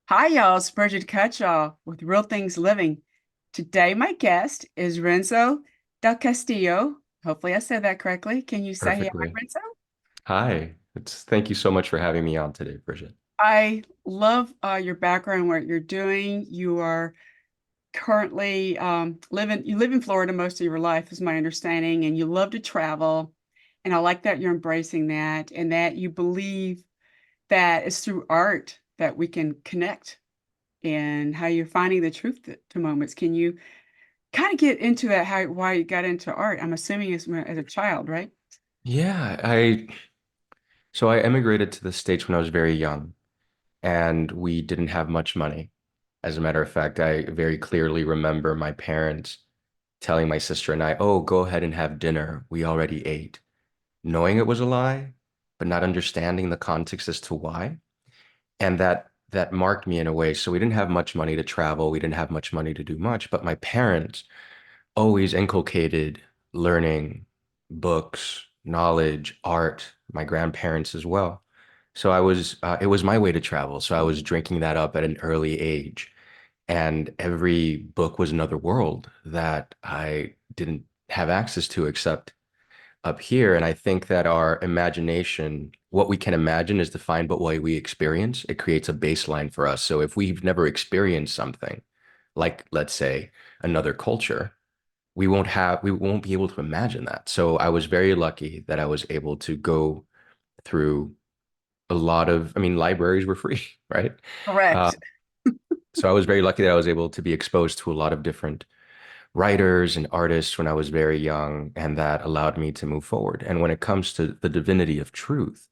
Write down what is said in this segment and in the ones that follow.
Hi, y'all. It's Bridget Cutshall with Real Things Living. Today, my guest is Renzo Del Castillo. Hopefully, I said that correctly. Can you say hi, Perfectly. Renzo? Hi. Thank you so much for having me on today, Bridget. I love your background, what you're doing. You are currently you live in Florida most of your life, is my understanding, and you love to travel. And I like that you're embracing that and that you believe that it's through art that we can connect and how you're finding the truth to moments. Can you kind of get into that, why you got into art? I'm assuming as a child, right? Yeah, I emigrated to the States when I was very young and we didn't have much money. As a matter of fact, I very clearly remember my parents telling my sister and I, "Oh, go ahead and have dinner. We already ate." Knowing it was a lie, but not understanding the context as to why. And that marked me in a way. So we didn't have much money to travel, we didn't have much money to do much, but my parents always inculcated learning, books, knowledge, art, my grandparents as well. So it was my way to travel. So I was drinking that up at an early age. And every book was another world that I didn't have access to except up here. And I think that our imagination, what we can imagine is defined by what we experience. It creates a baseline for us. So if we've never experienced something, like let's say another culture, we won't be able to imagine that. So I was very lucky that I was able to go through a lot of, I mean, libraries were free, right? Uh, Correct. so I was very lucky that I was able to be exposed to a lot of different writers and artists when I was very young, and that allowed me to move forward. And when it comes to the divinity of truth,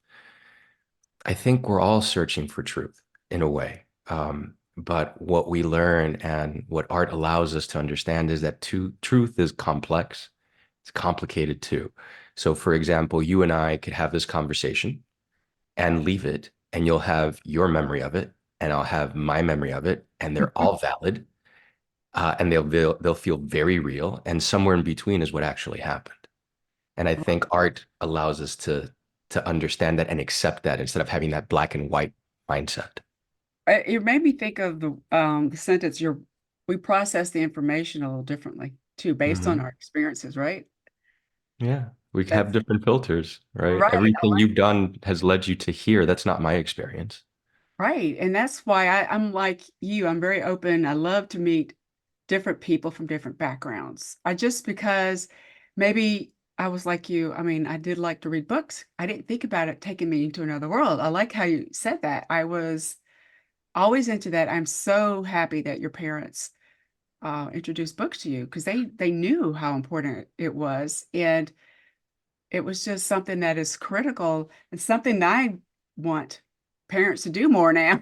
I think we're all searching for truth in a way. But what we learn and what art allows us to understand is that truth is complex. It's complicated too. So, for example, you and I could have this conversation and leave it, and you'll have your memory of it, and I'll have my memory of it, and they're all valid, and they'll feel very real. And somewhere in between is what actually happened. And I think art allows us to understand that and accept that instead of having that black and white mindset. It made me think of the sentence, we process the information a little differently too, based on our Hmm. experiences, right? Yeah, we have That's different filters, right? right. Everything you've done has led you to here. That's not my experience. Right. And that's why I'm like you. I'm very open. I love to meet different people from different backgrounds. I just because maybe I was like you. I mean, I did like to read books. I didn't think about it taking me into another world. I like how you said that. I was always into that. I'm so happy that your parents introduced books to you because they knew how important it was. And it was just something that is critical and something that I want parents to do more now.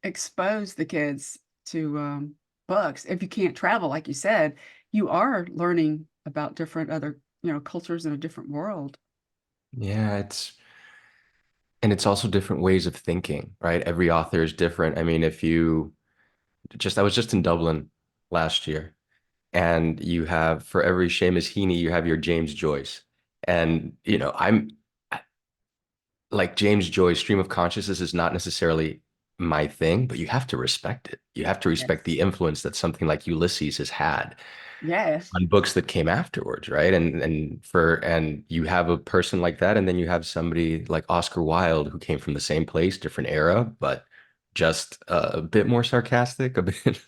Expose the kids to books. If you can't travel, like you said, you are learning about different other, cultures in a different world. Yeah, it's also different ways of thinking, right? Every author is different. I mean, if you just I was just in Dublin last year, and you have for every Seamus Heaney, you have your James Joyce. And I'm like James Joyce, stream of consciousness is not necessarily my thing, but you have to respect it. You have to respect Yes. the influence that something like Ulysses has had Yes. on books that came afterwards, right? And you have a person like that, and then you have somebody like Oscar Wilde who came from the same place, different era, but just a bit more sarcastic, a bit,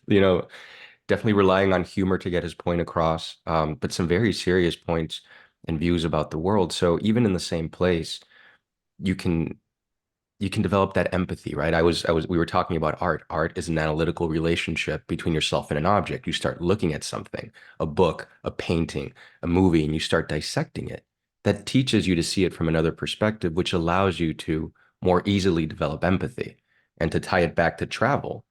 definitely relying on humor to get his point across, but some very serious points and views about the world. So even in the same place, you can you can develop that empathy, right? We were talking about art. Art is an analytical relationship between yourself and an object. You start looking at something, a book, a painting, a movie, and you start dissecting it. That teaches you to see it from another perspective, which allows you to more easily develop empathy. And to tie it back to travel,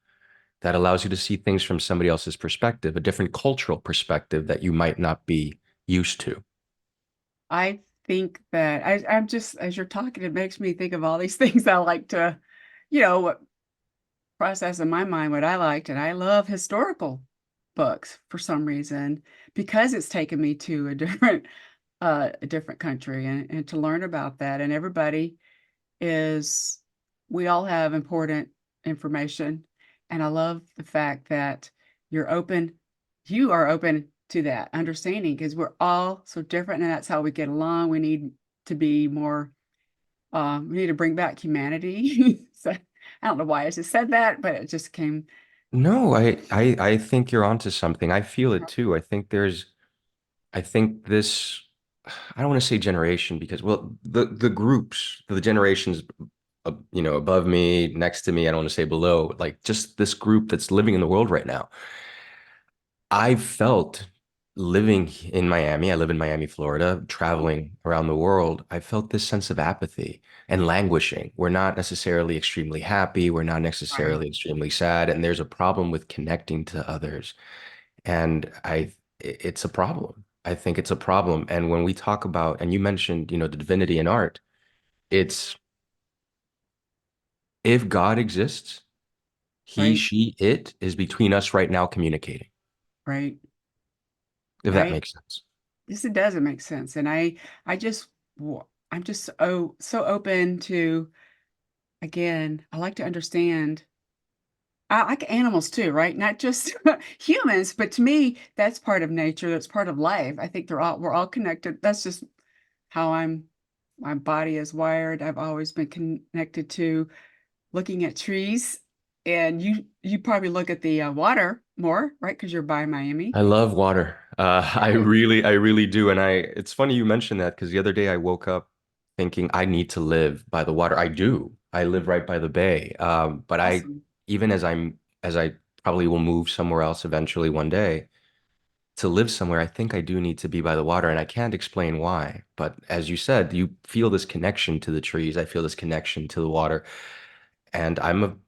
that allows you to see things from somebody else's perspective, a different cultural perspective that you might not be used to. I think that I'm just, as you're talking, it makes me think of all these things I like to, what process in my mind what I liked. And I love historical books for some reason because it's taken me to a different country and to learn about that. And everybody is, we all have important information. And I love the fact that you're open, you are open to that understanding because we're all so different and that's how we get along. We need to be more, we need to bring back humanity. So I don't know why I just said that, but it just came. No, I think you're onto something. I feel it too. I think this, I don't want to say generation because, well, the groups, the generations, above me, next to me, I don't want to say below, like just this group that's living in the world right now. I felt living in Miami, I live in Miami, Florida, traveling around the world, I felt this sense of apathy and languishing. We're not necessarily extremely happy, we're not Right, necessarily extremely sad, and there's a problem with connecting to others. And it's a problem. I think it's a problem. And when we talk about, and you mentioned, the divinity in art, it's if God exists, he, right, she, it is between us right now communicating, right, if that right. makes sense. Yes, it doesn't make sense. And I just, I'm just so open to, again, I like to understand. I like animals too, right? Not just humans, but to me, that's part of nature. That's part of life. I think we're all connected. That's just how my body is wired. I've always been connected to looking at trees. And you probably look at the water more, right? Because you're by Miami. I love water. Right. I really do. And it's funny you mentioned that because the other day I woke up thinking I need to live by the water. I do. I live right by the bay. But Awesome. even as I probably will move somewhere else eventually one day, to live somewhere, I think I do need to be by the water, and I can't explain why. But as you said, you feel this connection to the trees. I feel this connection to the water, and I'm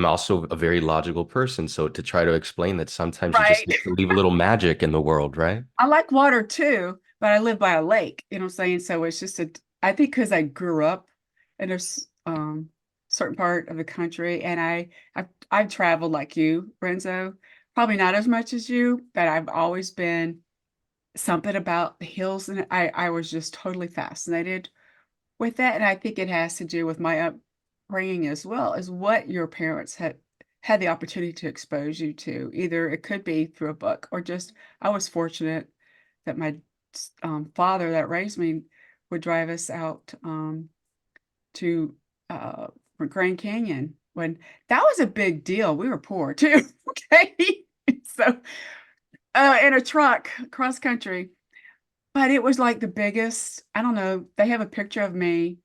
also a very logical person. So to try to explain that sometimes you just Right. need to leave a little magic in the world, right? I like water too, but I live by a lake, you know what I'm saying? So it's just I think because I grew up in a certain part of the country and I've traveled like you, Renzo, probably not as much as you, but I've always been something about the hills and I was just totally fascinated with that. And I think it has to do with my upbringing as well as what your parents had the opportunity to expose you to. Either it could be through a book or just I was fortunate that my father that raised me would drive us out to uh, Grand Canyon when that was a big deal. We were poor too. Okay. So in a truck cross country, but it was like the biggest. I don't know. They have a picture of me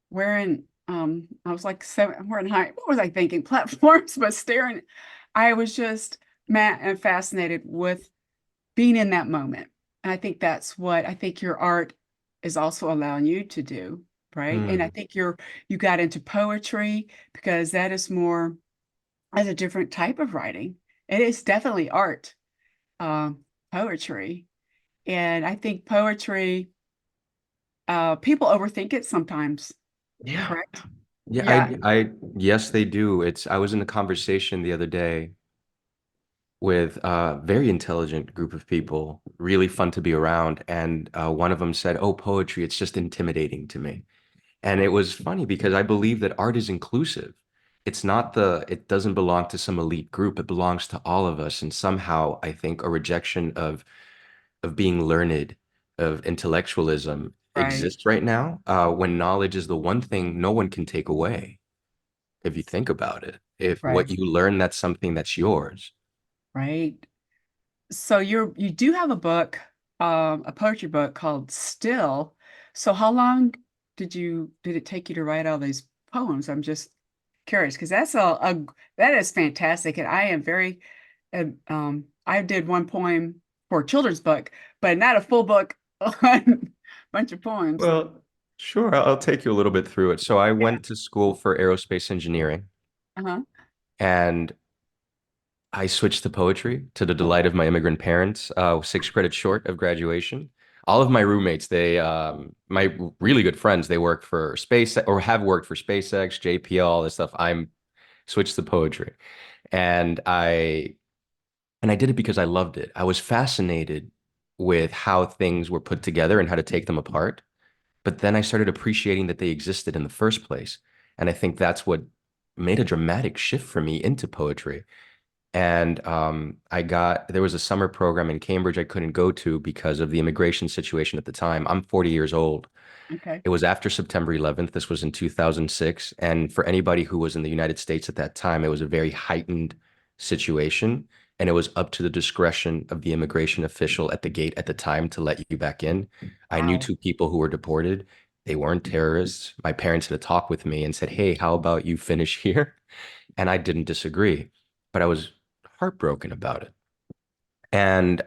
wearing. I was like seven. Wearing high. What was I thinking? Platforms, but staring. I was just mad and fascinated with being in that moment. And I think that's what I think your art is also allowing you to do, right? And I Hmm. think you got into poetry because that is more as a different type of writing. It is definitely art, um, poetry. And I think poetry, people overthink it sometimes, Yeah. correct? Yeah, Yeah, yes, they do. I was in a conversation the other day with a very intelligent group of people, really fun to be around. And one of them said, "Oh, poetry, it's just intimidating to me." And it was funny because I believe that art is inclusive. It doesn't belong to some elite group. It belongs to all of us. And somehow I think a rejection of being learned, of intellectualism right, exists right now, when knowledge is the one thing no one can take away, if you think about it. If right, what you learn, that's something that's yours. right. So you do have a book, a poetry book called Still. So how long did it take you to write all these poems? I'm just curious because that is fantastic, and I am very I did one poem for a children's book, but not a full book on a bunch of poems. Well, sure, I'll take you a little bit through it. So I Yeah. went to school for aerospace engineering, Uh-huh. and I switched to poetry to the delight of my immigrant parents, 6 credits short of graduation. All of my roommates, my really good friends, they work for space or have worked for SpaceX, JPL, all this stuff. I'm switched to poetry. And I did it because I loved it. I was fascinated with how things were put together and how to take them apart. But then I started appreciating that they existed in the first place. And I think that's what made a dramatic shift for me into poetry. And there was a summer program in Cambridge I couldn't go to because of the immigration situation at the time. I'm 40 years old. Okay. It was after September 11th. This was in 2006. And for anybody who was in the United States at that time, it was a very heightened situation. And it was up to the discretion of the immigration official at the gate at the time to let you back in. I knew Wow. two people who were deported. They weren't terrorists. My parents had a talk with me and said, "Hey, how about you finish here?" And I didn't disagree, but I was heartbroken about it. And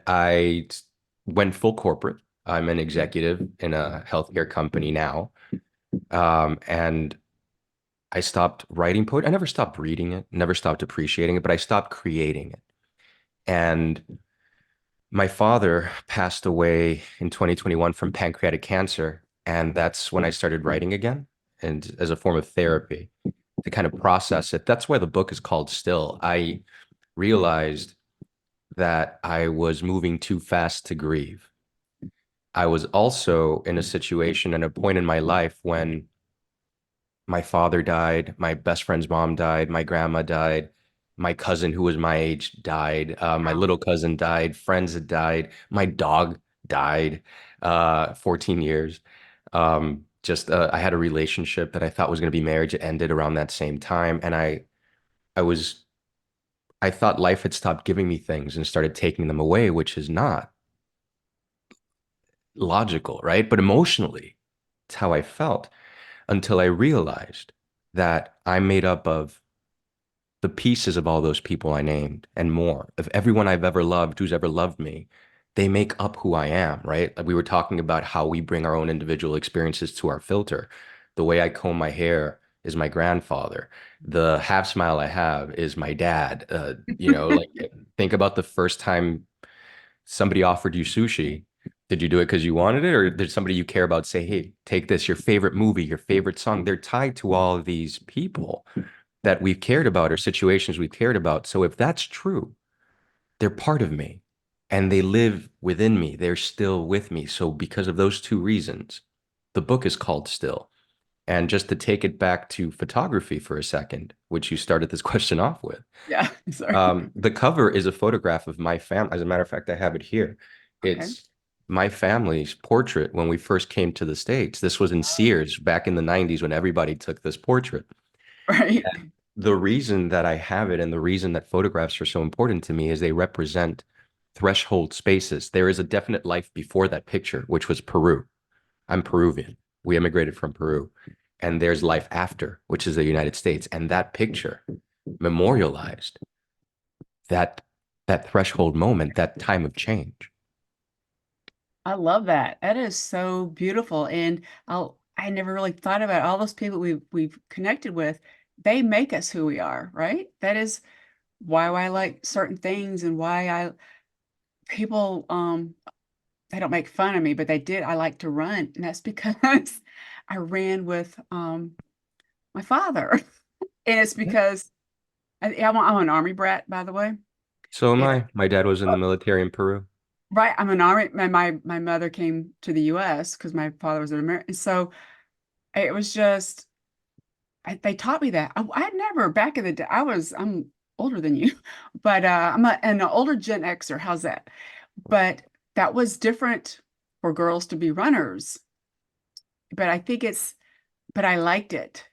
went full corporate. I'm an executive in a healthcare company now. And I stopped writing poetry. I never stopped reading it, never stopped appreciating it, but I stopped creating it. And my father passed away in 2021 from pancreatic cancer. And that's when I started writing again, and as a form of therapy to kind of process it. That's why the book is called Still. I realized that I was moving too fast to grieve. I was also in a situation and a point in my life when my father died, my best friend's mom died, my grandma died, my cousin who was my age died, my Wow. little cousin died, friends had died, my dog died, 14 years. I had a relationship that I thought was going to be marriage. It ended around that same time, and I was I thought life had stopped giving me things and started taking them away, which is not logical, right? But emotionally, it's how I felt until I realized that I'm made up of the pieces of all those people I named and more, of everyone I've ever loved who's ever loved me. They make up who I am, right? Like we were talking about how we bring our own individual experiences to our filter. The way I comb my hair is my grandfather. The half smile I have is my dad. Like think about the first time somebody offered you sushi. Did you do it because you wanted it, or did somebody you care about say, "Hey, take this, your favorite movie, your favorite song"? They're tied to all of these people that we've cared about or situations we've cared about. So if that's true, they're part of me and they live within me. They're still with me. So because of those two reasons, the book is called Still. And just to take it back to photography for a second, which you started this question off with, Yeah. Sorry. the cover is a photograph of my family. As a matter of fact, I have it here. Okay. It's my family's portrait when we first came to the States. This was in Oh, Sears back in the 90s when everybody took this portrait. right. The reason that I have it and the reason that photographs are so important to me is they represent threshold spaces. There is a definite life before that picture, which was Peru. I'm Peruvian. We immigrated from Peru. And there's life after, which is the United States. And that picture memorialized that that threshold moment, that time of change. I love that. That is so beautiful. And I never really thought about all those people we've connected with. They make us who we are, right? That is why I like certain things and why I people they don't make fun of me, but they did. I like to run, and that's because I ran with my father. And it's because I'm an army brat, by the way. So am And I. My dad was in the military in Peru. right, I'm an army. My mother came to the U.S. because my father was an American. So it was just they taught me that. I never back in the day. I'm older than you, but I'm an older Gen Xer. How's that? But that was different for girls to be runners. But I think but I liked it,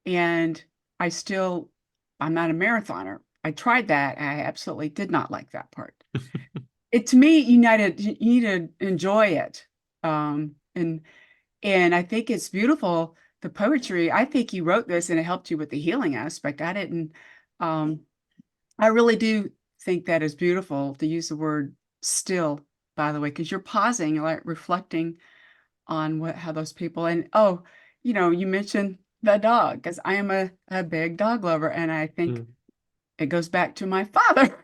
and I still I'm not a marathoner. I tried that. And I absolutely did not like that part. It to me, you need to enjoy it. And I think it's beautiful, the poetry. I think you wrote this and it helped you with the healing aspect. I didn't um I really do think that is beautiful to use the word still, by the way, because you're pausing, like reflecting on what how those people and oh, you mentioned the dog, because I am a big dog lover, and I think Mm, it goes back to my father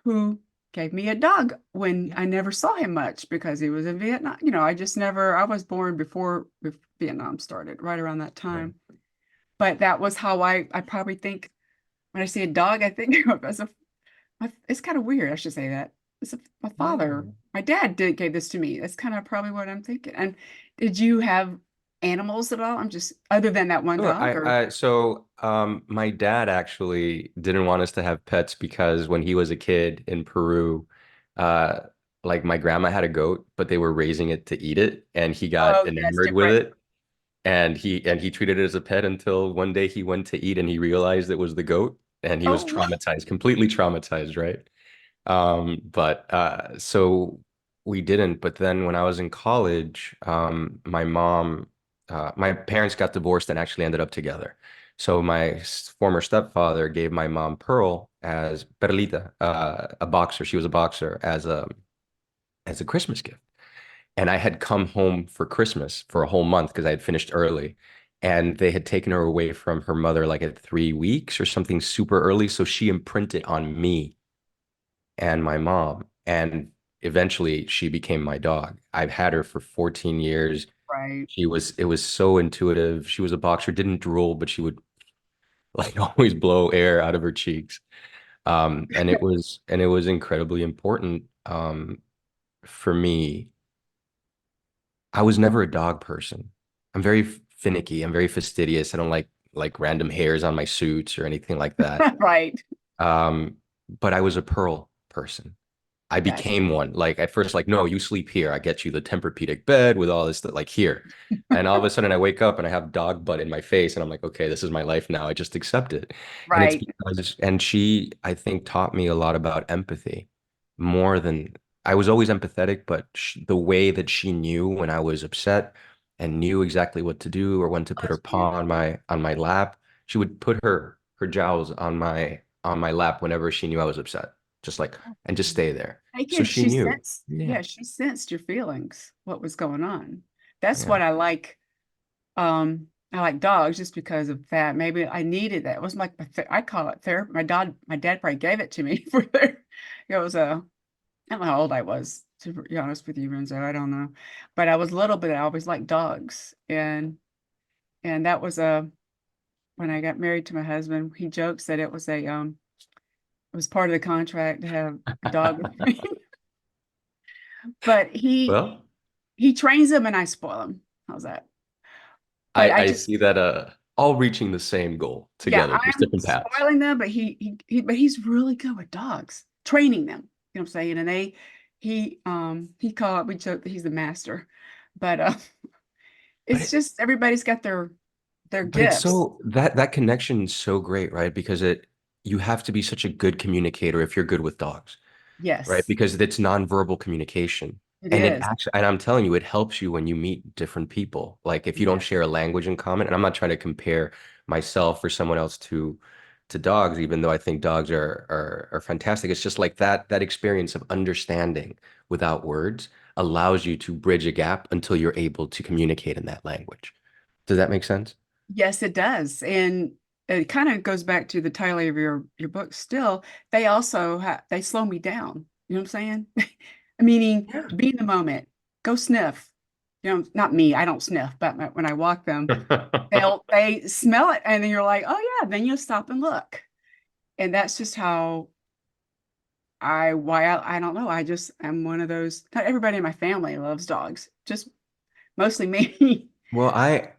who gave me a dog when I never saw him much because he was in Vietnam. I just never, I was born before Vietnam started, right around that right. time. But that was how I probably think when I see a dog, I think of as it's kind of weird. I should say that. My father, No. my dad gave this to me. That's kind of probably what I'm thinking. And did you have animals at all? I'm just other than that one Sure. dog or My dad actually didn't want us to have pets because when he was a kid in Peru, uh, like my grandma had a goat, but they were raising it to eat it, and he got oh yeah, it's enamored with different. it, and he treated it as a pet until one day he went to eat and he realized it was the goat, and he was Oh, traumatized, completely traumatized, right? But so we didn't. But then when I was in college, my parents got divorced and actually ended up together. So my former stepfather gave my mom Pearl as Perlita, a boxer. She was a boxer as a Christmas gift. And I had come home for Christmas for a whole month because I had finished early. And they had taken her away from her mother like at 3 weeks or something super early. So she imprinted on me and my mom. And eventually she became my dog. I've had her for 14 years. right. It was so intuitive. She was a boxer, didn't drool, but she would like always blow air out of her cheeks. And it was incredibly important for me. I was never a dog person. I'm very finicky. I'm very fastidious. I don't like random hairs on my suits or anything like that. Right. Um, but I was a Pearl person. I Gotcha. became one. Like at first, like, no, you sleep here. I get you the Tempur-Pedic bed with all this stuff, like here. And all of a sudden I wake up and I have dog butt in my face and I'm like, okay, this is my life now. I just accept it. And it's Right. because, and she, I think, taught me a lot about empathy more than I was always empathetic, but the way that she knew when I was upset and knew exactly what to do or when to Oh, put her that's paw beautiful. on my lap, she would put her jowls on my lap whenever she knew I was upset. Just like and just stay there. Take So it. she She knew. sensed, Yeah. yeah, she sensed your feelings, what was going on. That's Yeah. what I like. I like dogs just because of that. Maybe I needed that. It was like I call it therapy. My dad probably gave it to me for there. It was I don't know how old I was, to be honest with you, Renzo. I don't know. But I was little, but I always liked dogs. And that was when I got married to my husband, he jokes that it was part of the contract to have a dog with me. But Well, he trains them and I spoil them. How's that? But I I just see that all reaching the same goal yeah, together, just I'm different paths. spoiling them, but but he's really good with dogs, training them. You know what I'm saying? And he call it we joke that he's the master. But But it's just everybody's got their but it's gifts. so that connection is so great, right? Because it you have to be such a good communicator if you're good with dogs. Right? Yes, Because it's nonverbal communication. it And it is. actually, and I'm telling you, it helps you when you meet different people. Like if you don't share Yes. a language in common, and I'm not trying to compare myself or someone else to dogs, even though I think dogs are fantastic. It's just like that experience of understanding without words allows you to bridge a gap until you're able to communicate in that language. Does that make sense? Yes, it does. And it kind of goes back to the title of your book still. They also they slow me down. You know what I'm saying? Meaning Yeah. be in the moment. Go sniff. You know, not me, I don't sniff, but when I walk them, they smell it and then you're like, "Oh yeah," then you stop and look. And that's just how I don't know. I just am one of those. Not everybody in my family loves dogs. Just mostly me. Well, I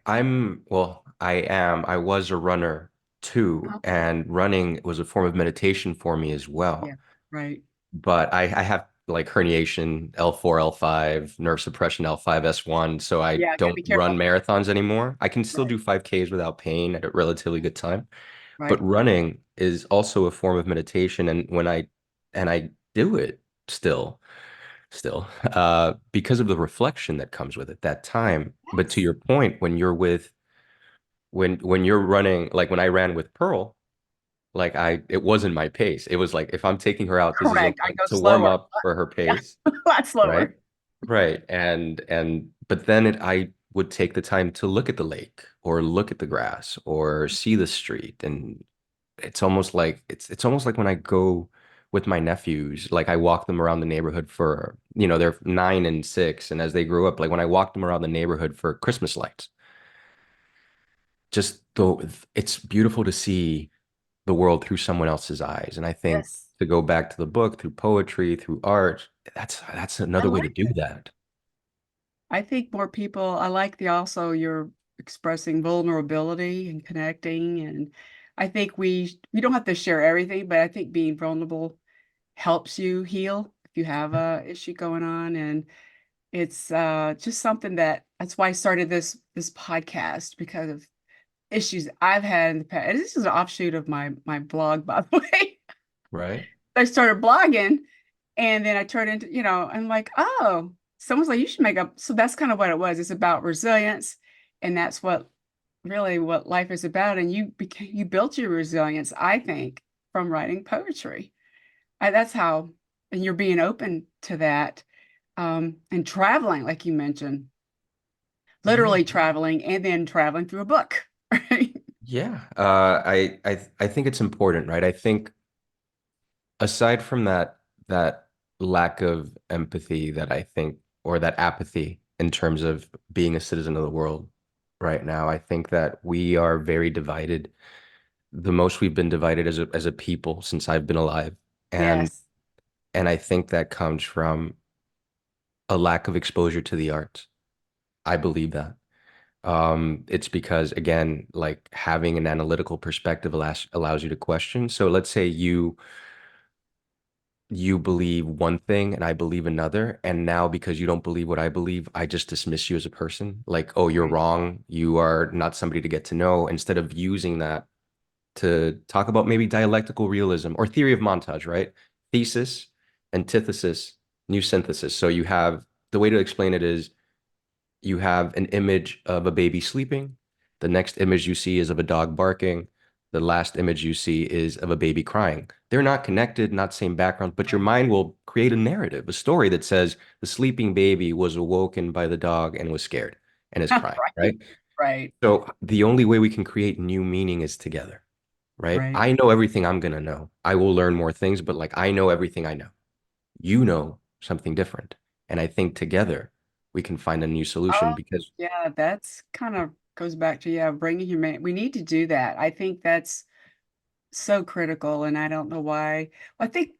was a runner too, Okay. and running was a form of meditation for me as Yeah, well. right. But I have like herniation, L4, L5, nerve suppression, L5, S1, so I Yeah, gotta don't be run careful. marathons anymore. I can still Right. do 5Ks without pain at a relatively good time, but Right. running is also a form of meditation, and I do it still because of the reflection that comes with it that time. But to Yes. your point, when you're with when you're running, like when I ran with Pearl, like it wasn't my pace. It was like if I'm taking her out, this is Correct. I go to warm slower. up for her Yeah, pace, a lot right? slower. Right. And but then I would take the time to look at the lake or look at the grass or see the street. And it's almost like when I go with my nephews, like I walk them around the neighborhood for, they're 9 and 6. And as they grew up, like when I walk them around the neighborhood for Christmas lights, just though it's beautiful to see the world through someone else's eyes. And I think Yes. to go back to the book, through poetry, through art, that's I another way to like do it. that. I think more people, I like the also you're expressing vulnerability and connecting. And I think we don't have to share everything, but I think being vulnerable helps you heal if you have a issue going on. And it's just something that's why I started this podcast because of issues I've had in the past. And this is an offshoot of my blog, by the way. Right? I started blogging and then I turned into, I'm like, oh, someone's like, you should make up. So that's kind of what it was. It's about resilience. And that's what really what life is about. And you built your resilience, I think, from writing poetry. That's how, and you're being open to that. And traveling, like you mentioned, Yeah. literally traveling and then traveling through a book. Right? Yeah. I think it's important, right? I think aside from that lack of empathy that I think or that apathy in terms of being a citizen of the world right now, I think that we are very divided. The most we've been divided as a people since I've been alive. And Yes. and I think that comes from a lack of exposure to the arts. I believe that. It's because again, like having an analytical perspective allows you to question. So let's say you believe one thing and I believe another, and now because you don't believe what I believe, I just dismiss you as a person. Like, oh, you're Right. wrong. You are not somebody to get to know, instead of using that to talk about maybe dialectical realism or theory of montage, right? Thesis, antithesis, new synthesis. So you have the way to explain it is you have an image of a baby sleeping. The next image you see is of a dog barking. The last image you see is of a baby crying. They're not connected, not same background, but your Right. mind will create a narrative, a story that says the sleeping baby was awoken by the dog and was scared and is crying, Right. right? Right. So the only way we can create new meaning is together, right? Right. I know everything I'm gonna know. I will learn more things, but like I know everything I know. You know something different. And I think together we can find a new Oh, solution because yeah, that's kind of goes back to, yeah, bringing humanity. We need to do that. I think that's so critical, and I don't know why. I think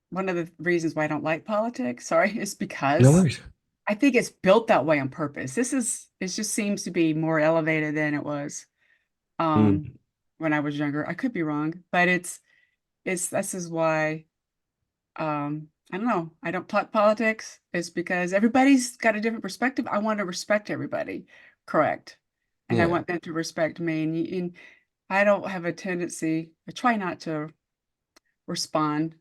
one of the reasons why I don't like politics, sorry, is no because worries. I think it's built that way on purpose. It just seems to be more elevated than it was Mm, um when I was younger. I could be wrong, but it's this is why I don't know. I don't talk politics. It's because everybody's got a different perspective. I want to respect everybody, correct? And I yeah. want them to respect me. And I don't have a tendency, I try not to respond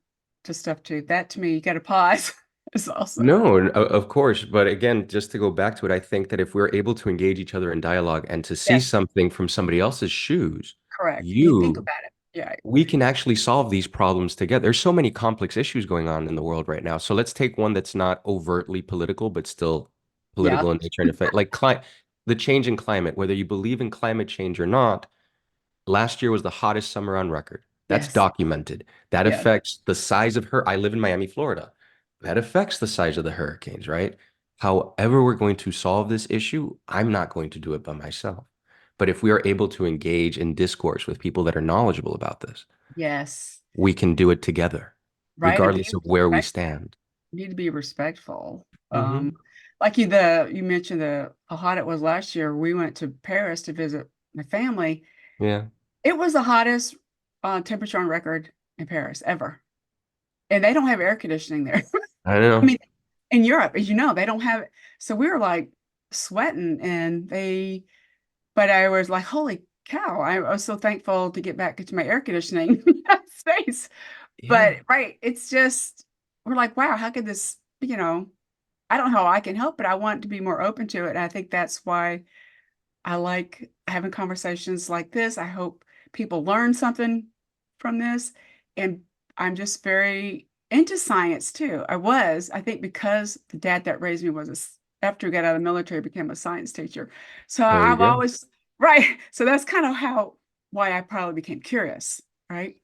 to stuff too. That to me, you got to pause. It's also No, of course. But again, just to go back to it, I think that if we're able to engage each other in dialogue and to see yes, something from somebody else's shoes, correct. You think you about it. Yeah. we can actually solve these problems together. There's so many complex issues going on in the world right now. So let's take one that's not overtly political, but still Yeah. political in nature and effect, like the change in climate, whether you believe in climate change or not. Last year was the hottest summer on record. That's Yes. documented. That Yeah. affects the size of her. I live in Miami, Florida. That affects the size of the hurricanes, right? However, we're going to solve this issue, I'm not going to do it by myself. But if we are able to engage in discourse with people that are knowledgeable about this, Yes. we can do it together, Right. And regardless being of where we respectful. stand. You need to be respectful. Hmm. Like you mentioned how hot it was last year. We went to Paris to visit my family. Yeah, It was the hottest temperature on record in Paris ever. And they don't have air conditioning there. I don't I know. mean, in Europe, as you know, they don't have it. So we were like sweating but I was like, holy cow. I was so thankful to get back into my air conditioning space. Yeah. But right, it's just, we're like, wow, how could this, I don't know how I can help, but I want to be more open to it. And I think that's why I like having conversations like this. I hope people learn something from this. And I'm just very into science too. I think because the dad that raised me after he got out of the military, became a science teacher. So There you I've go. always, right. So that's kind of why I probably became curious, right?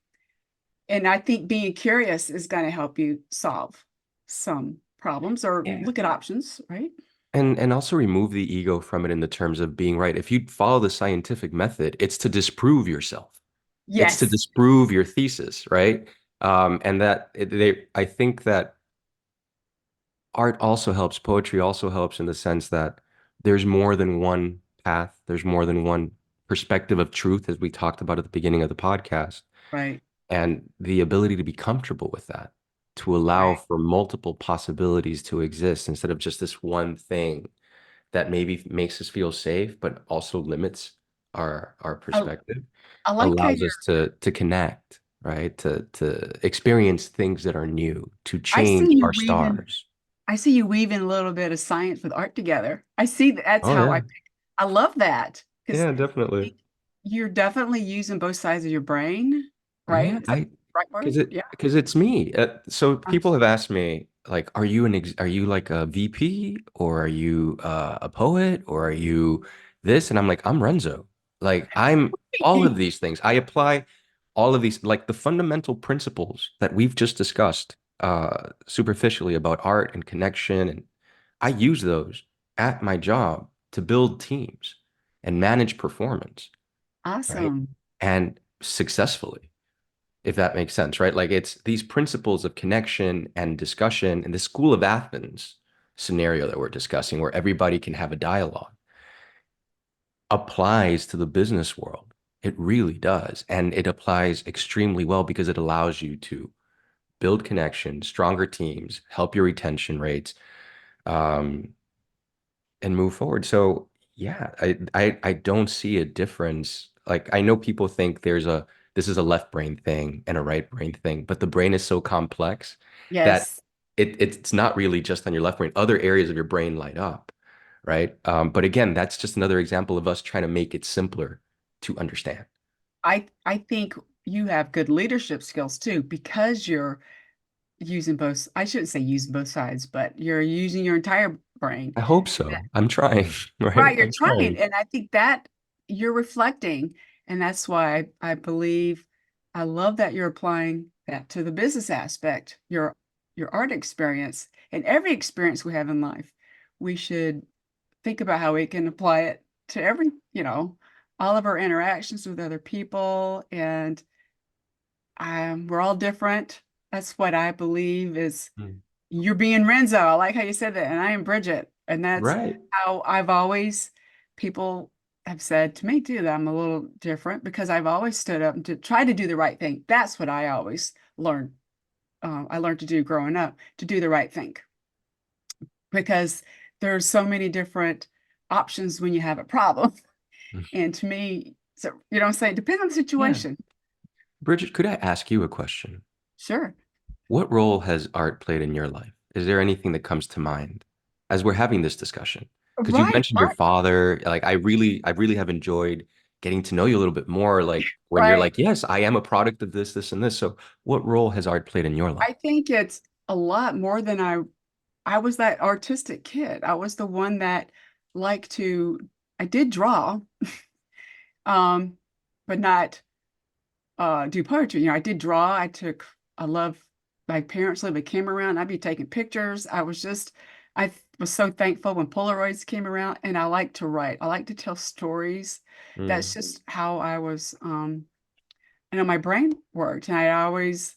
And I think being curious is going to help you solve some problems or Yeah. look at options, right? And also remove the ego from it in the terms of being right. If you follow the scientific method, it's to disprove yourself. It's to Yes. disprove your thesis, right? And that I think that art also helps, poetry also helps in the sense that there's more than one path, there's more than one perspective of truth, as we talked about at the beginning of the podcast, Right. and the ability to be comfortable with that, to allow Right. for multiple possibilities to exist instead of just this one thing that maybe makes us feel safe, but also limits our I, perspective, I like how allows you're, us to connect, right? To experience things that are new, to I see change you our weaving, stars. I see you weaving a little bit of science with art together. I see that's Oh how yeah. I love that because Yeah, definitely. you're definitely using both sides of your brain, right? Yeah, Is that the right word? Yeah. because it's me. So Uh, people have asked me like, are you like a VP or are you a poet or are you this? And I'm like, I'm Renzo. Like I'm all of these things. I apply all of these like the fundamental principles that we've just discussed superficially about art and connection, and I use those at my job to build teams and manage performance, right? Awesome. And successfully, if that makes sense, right? Like it's these principles of connection and discussion in the School of Athens scenario that we're discussing, where everybody can have a dialogue, applies to the business world. It really does. And it applies extremely well because it allows you to build connections, stronger teams, help your retention rates, um, and move forward. So yeah, I don't see a difference. Like I know people think this is a left brain thing and a right brain thing, but the brain is so complex that Yes. it's not really just on your left brain. Other areas of your brain light up, right? But again, that's just another example of us trying to make it simpler to understand. I think you have good leadership skills too because you're using both, I shouldn't say using both sides, but you're using your entire brain. I hope so. I'm trying, right? Right, you're I'm trying. trying. And I think that you're reflecting. And that's why I believe I love that you're applying that to the business aspect, your art experience and every experience we have in life. We should think about how we can apply it to every, all of our interactions with other people. And we're all different. That's what I believe is Mm. you're being Renzo. I like how you said that. And I am Bridget. And that's Right. how I've always, people have said to me too, that I'm a little different because I've always stood up and to try to do the right thing. That's what I always learned. I learned to do growing up, to do the right thing because there's so many different options when you have a problem. Mm. And to me, so you know what I'm saying? Depends on the Yeah. situation. Bridget, could I ask you a question? Sure. What role has art played in your life? Is there anything that comes to mind as we're having this discussion? Because you've Right, mentioned your right, father. Like I really have enjoyed getting to know you a little bit more. Like when you're right. like, yes, I am a product of this, this, and this. So what role has art played in your life? I think it's a lot more than I was that artistic kid. I was the one that liked to, I did draw, um, but not do poetry. I did draw. I love, my parents lived a camera around. I'd be taking pictures. I was so thankful when Polaroids came around and I like to write. I like to tell stories. That's Mm. just how I was, my brain worked. And I always,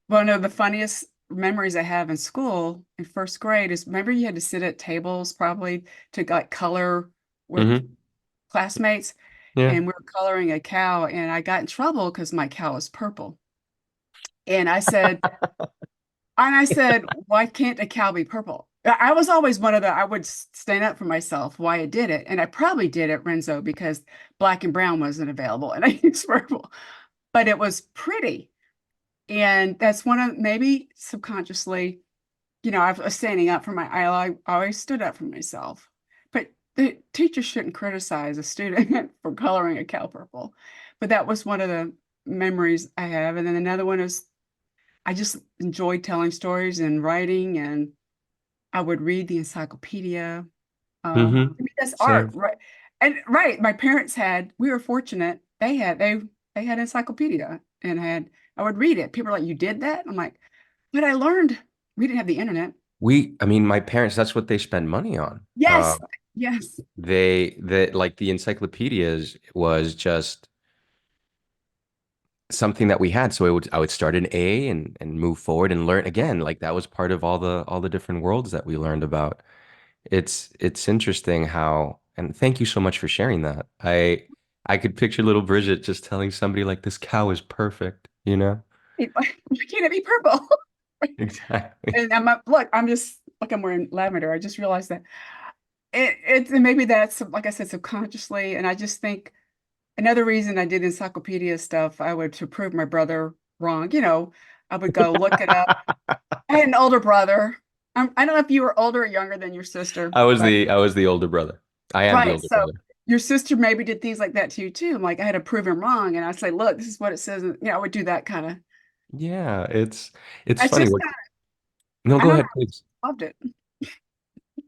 one of the funniest memories I have in school in first grade is remember you had to sit at tables probably to like color with Hmm. classmates, Yeah. and we were coloring a cow, and I got in trouble because my cow was purple. And I said, why can't a cow be purple? I was always one of the, I would stand up for myself why I did it. And I probably did it, Renzo, because black and brown wasn't available and I used purple, but it was pretty. And that's one of maybe subconsciously, I was standing up for I always stood up for myself. But the teacher shouldn't criticize a student for coloring a cow purple. But that was one of the memories I have. And then another one is I just enjoyed telling stories and writing, and I would read the encyclopedia. Hmm. I mean, that's art, Same. right? And right, my parents we were fortunate. They had encyclopedia and I would read it. People are like, you did that? I'm like, but I learned we didn't have the internet. I mean, my parents, that's what they spend money on. Yes, yes, Like the encyclopedias was just something that we had. So I would start in A and move forward and learn again. Like that was part of all the different worlds that we learned about. It's interesting how, and thank you so much for sharing that. I could picture little Bridget just telling somebody like this cow is perfect, you know? Why can't it be purple? Exactly. And look, I'm just like I'm wearing lavender. I just realized that and maybe that's like I said subconsciously. And I just think another reason I did encyclopedia stuff, I would to prove my brother wrong. I would go look it up. I had an older brother. I don't know if you were older or younger than your sister, but I was the older brother. I am the right. older So brother. your sister maybe did things like that to you too. Like I had to prove him wrong, and I say, look, this is what it says. And, I would do that kind of. Yeah, it's I funny. just, What No, I go don't know, ahead, please. I loved it.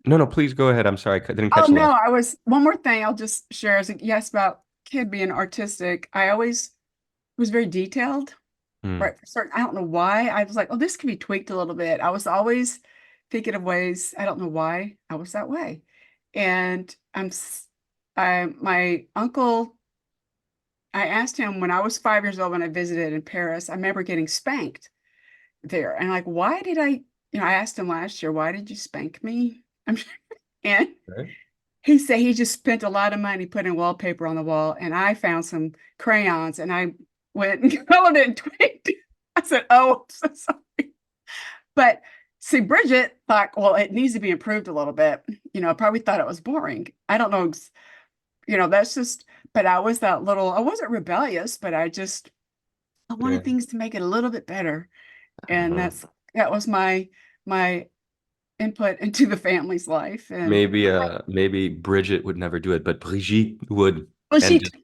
No, no, please go ahead. I'm sorry. I didn't Oh catch the no, last. I was one more thing I'll just share is yes about kid being artistic. I always was very detailed, Hmm, right? For certain, I don't know why. I was like, oh, this could be tweaked a little bit. I was always thinking of ways. I don't know why I was that way. And my uncle. I asked him when I was 5 years old when I visited in Paris. I remember getting spanked there, and like, why did I? I asked him last year, why did you spank me? And right? he said he just spent a lot of money putting wallpaper on the wall, and I found some crayons, and I went and colored it and tweaked. I said, "Oh, I'm so sorry." But see, Bridget thought, well, it needs to be improved a little bit. Probably thought it was boring. I don't know. That's just. But I was that little. I wasn't rebellious, but I Yeah. wanted things to make it a little bit better, and Uh, that was my input into the family's life. And maybe Bridget would never do it, but Brigitte would, well, and just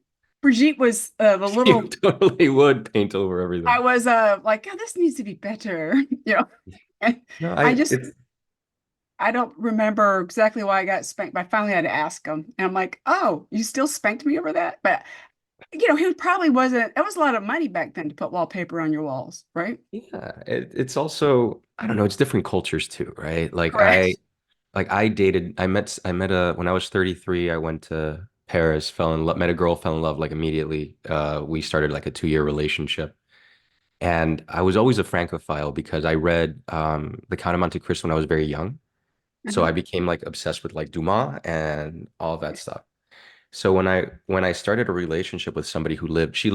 Brigitte was the she little. totally would paint over I everything. was like, oh, this needs to be better, And No, I just I don't remember exactly why I got spanked, but I finally had to ask him, and I'm like, oh, you still spanked me over that? But he probably wasn't. It was a lot of money back then to put wallpaper on your walls, right? yeah, it's also, I don't know, it's different cultures too, right? Correct. I met when I was 33, I went to Paris, fell in love, met a girl, fell in love like immediately. We started like a 2 year relationship. And I was always a Francophile because I read The Count of Monte Cristo when I was very young. So Uh-huh. I became like obsessed with like Dumas and all of that stuff. So when I started a relationship with somebody she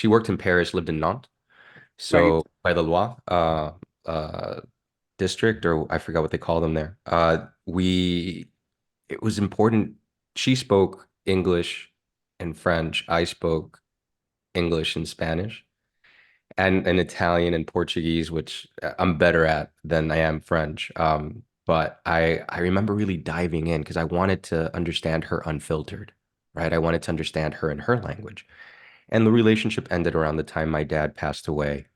worked in Paris, lived in Nantes. Right. So by the Loire uh district, or I forgot what they call them there. It was important. She spoke English and French. I spoke English and Spanish and Italian and Portuguese, which I'm better at than I am French. But I remember really diving in because I wanted to understand her unfiltered, right? I wanted to understand her in her language. And the relationship ended around the time my dad passed away.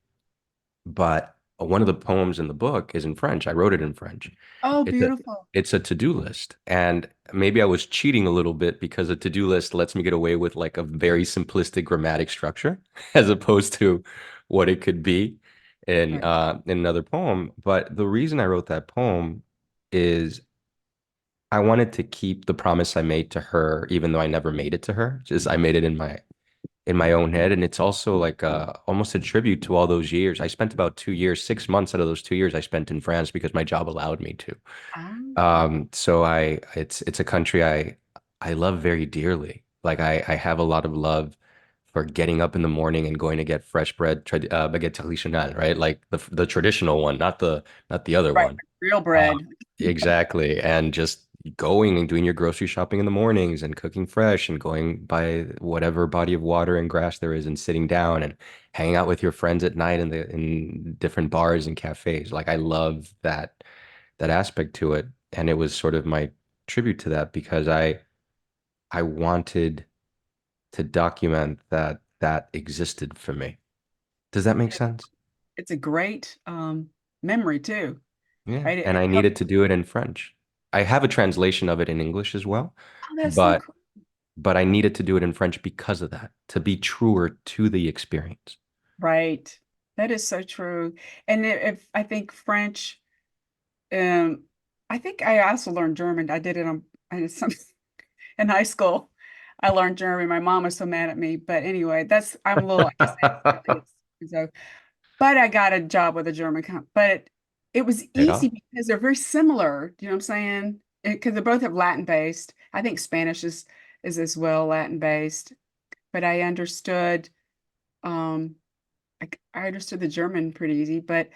But one of the poems in the book is in French. I wrote it in French. Oh, It's a beautiful. it's a to-do list. And maybe I was cheating a little bit because a to-do list lets me get away with like a very simplistic grammatic structure as opposed to what it could be Right. in another poem. But the reason I wrote that poem is I wanted to keep the promise I made to her, even though I never made it to her. Just I made it in my own head. And it's also like almost a tribute to all those years. I spent about 2 years, 6 months out of those 2 years I spent in France because my job allowed me to. Ah, So it's a country I love very dearly. Like I have a lot of love for getting up in the morning and going to get fresh bread, baguette traditionnelle, right? Like the traditional one, not the other right. one. Real Uh, bread. exactly. And just going and doing your grocery shopping in the mornings and cooking fresh and going by whatever body of water and grass there is and sitting down and hanging out with your friends at night in different bars and cafes. Like I love that aspect to it. And it was sort of my tribute to that because I wanted to document that existed for me. Does that make sense? It's a great memory too, Yeah. right? And It I helps. needed to do it in French. I have a translation of it in English as well, Oh, that's so but cool. but I needed to do it in French because of that, to be truer to the experience. Right. That is so true. And if I think French, I think I also learned German. I did it on I did some in high school. I learned German. My mom was so mad at me. But anyway, that's I'm a little, I guess I think it's so. But I got a job with a German company. But it was Right easy on. because they're very similar. Do you know what I'm saying? Because they both have Latin based. I think Spanish is as well Latin based. But I understood um I understood the German pretty easy, but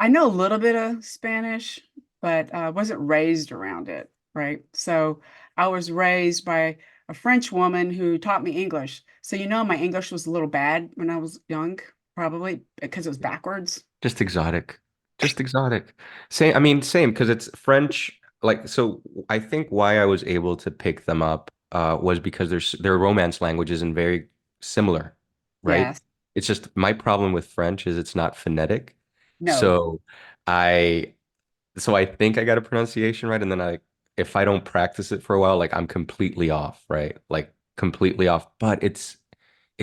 I know a little bit of Spanish, but wasn't raised around it, right? So I was raised by a French woman who taught me English. So my English was a little bad when I was young, probably because it was backwards. Just exotic. Just exotic. Same, I mean, same, because it's French. Like, so I think why I was able to pick them up was because they're Romance languages and very similar, right? Yes. It's just my problem with French is it's not phonetic. No. So I I think I got a pronunciation right, and then if I don't practice it for a while, like I'm completely off, right? Like completely off. But it's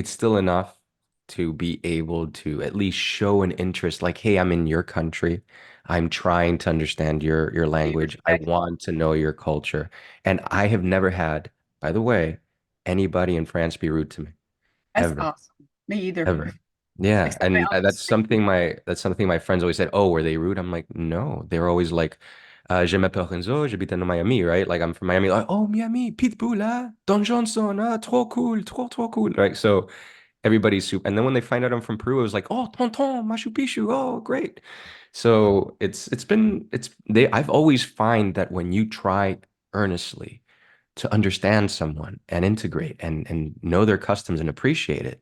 still enough to be able to at least show an interest, like, hey, I'm in your country. I'm trying to understand your Be language. I respectful. want to know your culture. And I have never had, by the way, anybody in France be rude to me, That's ever. awesome. Me either. Ever. Yeah, Except my and uncle's that's something my friends always said. Oh, were they rude? I'm like, no. They're always like, je m'appelle Renzo, j'habite en Miami, right? Like I'm from Miami. Like, oh, Miami, Pitbull, Don Johnson, trop cool, trop cool, right? So everybody's super. And then when they find out I'm from Peru, it was like, oh, tonton, Machu Picchu, oh, great. So I've always find that when you try earnestly to understand someone and integrate and know their customs and appreciate it,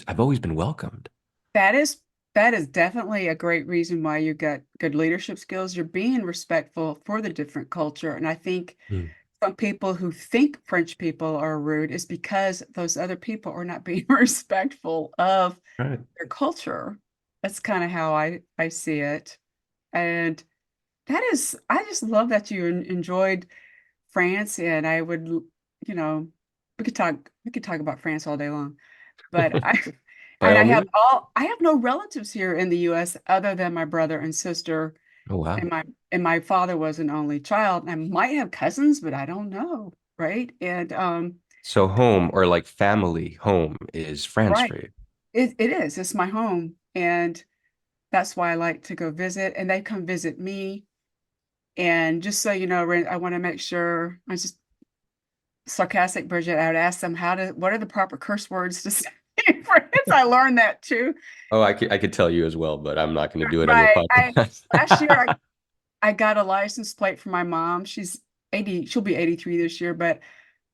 I've always been welcomed. That is that is definitely a great reason why you got good leadership skills. You're being respectful for the different culture. And I think Mm. some people who think French people are rude is because those other people are not being respectful of Right. their culture. That's kind of how I see it. And I just love that you enjoyed France, and I would, you know, we could talk about France all day long. But I By all means. I have no relatives here in the US other than my brother and sister, Oh, wow. and my father was an only child. I might have cousins, but I don't know, right? And So home or like family home is France right. for you. It is. It's my home. And that's why I like to go visit. And they come visit me. And just so you know, Ren, I want to make sure I just sarcastic, Bridget. I would ask them what are the proper curse words to say in France? I learned that too. Oh, I could tell you as well, but I'm not going to do it on your Right. podcast. Last year I got a license plate for my mom. She's 80, she'll be 83 this year, but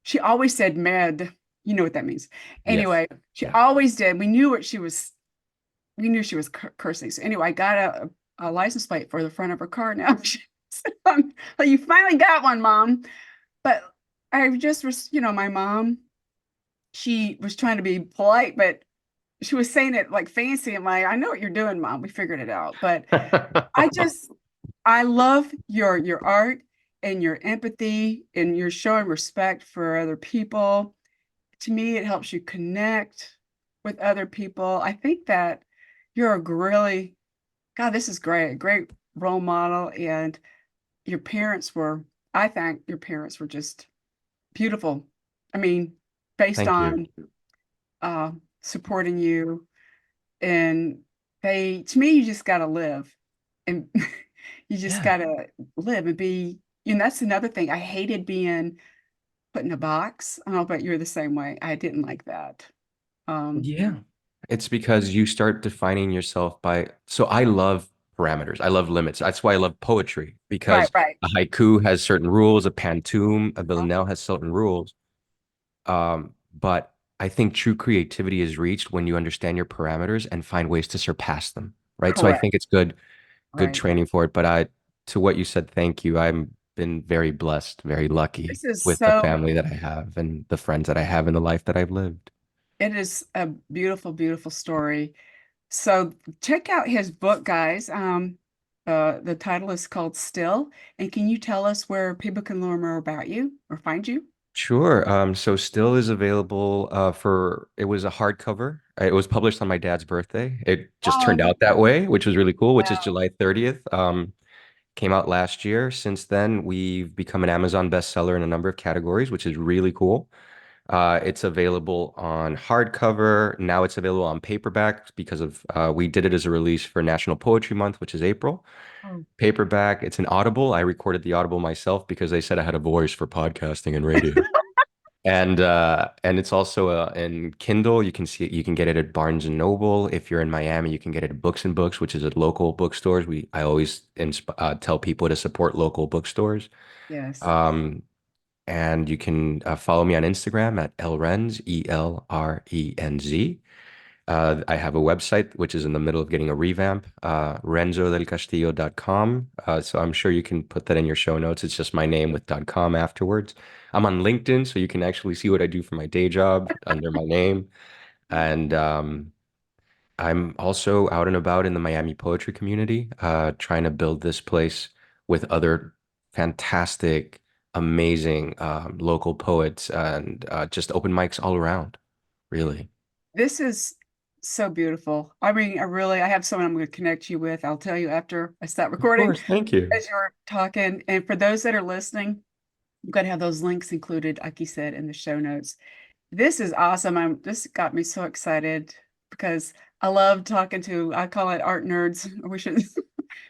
she always said med. You know what that means. Yes. Anyway, she Yeah. always did. We knew she was cursing. So anyway, I got a license plate for the front of her car now. Like, you finally got one, Mom. But I just was, my mom, she was trying to be polite, but she was saying it like fancy. I'm like, I know what you're doing, Mom. We figured it out. But I just I love your art and your empathy and your showing respect for other people. To me, it helps you connect with other people. I think that you're a really, God, this is great, a great role model. And your parents were, I think your parents were just beautiful. I mean, based Thank you. on uh, supporting you. And to me, you just got to live. And you just Yeah. gotta live and be, that's another thing. I hated being put in a box. I don't know about you're the same way. I didn't like that. Um, Yeah. It's because you start defining yourself by, so I love parameters. I love limits. That's why I love poetry right, because right. a haiku has certain rules, a pantoum, a villanelle has certain rules. But I think true creativity is reached when you understand your parameters and find ways to surpass them, right? So I Correct. think it's good Right. training for it. But to what you said, thank you. I've been very blessed, very lucky This is with the family that I have and the friends that I have and the life that I've lived. it is a beautiful, beautiful story. So check out his book, guys. The title is called Still. And can you tell us where people can learn more about you or find you? Sure. So still is available it was a hardcover. It was published on my dad's birthday. It just turned Oh, out that way, which was really cool, which is wow. July 30th. Came out last year. Since then, we've become an Amazon bestseller in a number of categories, which is really cool. It's available on hardcover. Now it's available on paperback because of we did it as a release for National Poetry Month, which is April. Oh, Paperback. It's an Audible. I recorded the Audible myself because they said I had a voice for podcasting and radio. And it's also in Kindle. You can see it, you can get it at Barnes and Noble. If you're in Miami, you can get it at Books and Books, which is at local bookstores. I always tell people to support local bookstores. yes. Um, and you can follow me on Instagram at Elrenz, Elrenz. I have a website which is in the middle of getting a revamp, renzodelcastillo.com. So I'm sure you can put that in your show notes. It's just my name with .com afterwards. I'm on LinkedIn, so you can actually see what I do for my day job under my name. And I'm also out and about in the Miami poetry community, trying to build this place with other fantastic, amazing local poets and just open mics all around, really. This is so beautiful. I mean, I have someone I'm going to connect you with. I'll tell you after I stop Of recording course, thank you. as you're talking. And for those that are listening, I'm going to have those links included, like you said, in the show notes. This is awesome. This got me so excited because I love talking to, I call it art nerds. I wish it,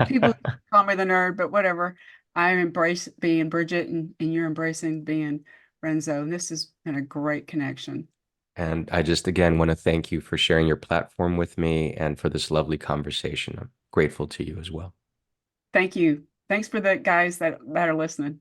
people call me the nerd, but whatever. I embrace being Bridget and you're embracing being Renzo. This has been a great connection. And I just again want to thank you for sharing your platform with me and for this lovely conversation. I'm grateful to you as well. Thank you. Thanks for the guys that are listening.